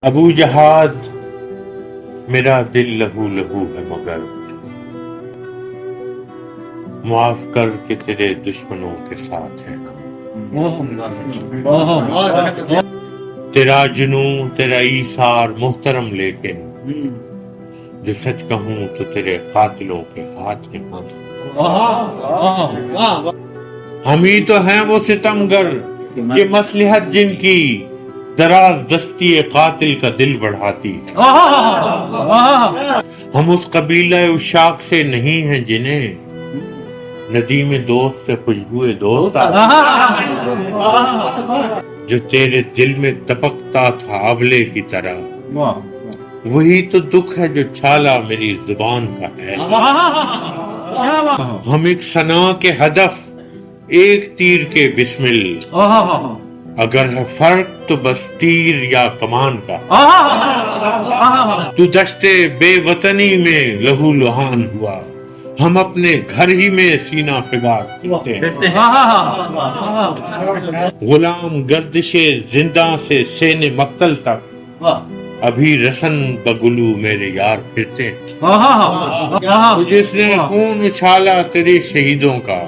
ابو جہاد میرا دل لہو لہو ہے، مگر معاف کر کہ تیرے دشمنوں کے ساتھ ہے۔ تیرا جنوں تیرا ایثار محترم، لیکن جو سچ کہوں تو تیرے قاتلوں کے ہاتھ میں ہم ہی تو ہیں وہ ستمگر کہ مصلحت جن کی دراز دستی قاتل کا دل بڑھاتی۔ ہم اس قبیلہ عشاق سے نہیں ہیں جنہیں ندیم دوست سے خوشبوئے دوست جو تیرے دل میں دبکتا تھا آبلے کی طرح، وہی تو دکھ ہے جو چھالا میری زبان کا ہے۔ ہم ایک ثنا کے ہدف، ایک تیر کے بسمل، اگر ہے فرق تو بس تیر یا کمان کا۔ تو دشتے بے وطنی میں لہو لہان ہوا، ہم اپنے گھر ہی میں سینہ فگار پھرتے ہیں۔ غلام گردش زندہ سے سین مقتل تک، ابھی رسن بگلو میرے یار پھرتے ہیں۔ جس نے خون اچھالا تیرے شہیدوں کا،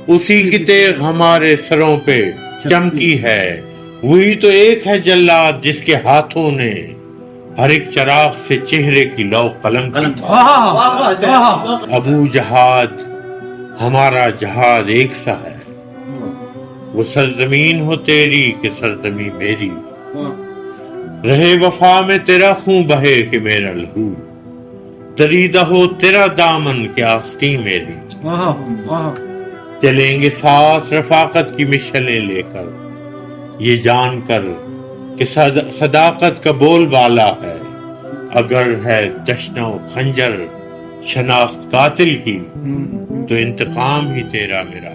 اسی کی تیغ ہمارے سروں پہ چمکی ہے۔ وہی تو ایک ہے جلاد جس کے ہاتھوں نے ہر ایک چراغ سے چہرے کی لو قلم کی۔ ابو جہاد ہمارا جہاد ایک سا ہے، وہ سرزمین ہو تیری کہ سرزمین میری، رہے وفا میں تیرا خون بہے کہ میرا لہو، دریدہ ہو تیرا دامن کہ آستین میری۔ چلیں گے ساتھ رفاقت کی مشعلیں لے کر، یہ جان کر کہ صداقت کا بول بالا ہے۔ اگر ہے دشنا و خنجر شناخت قاتل کی، تو انتقام ہی تیرا میرا۔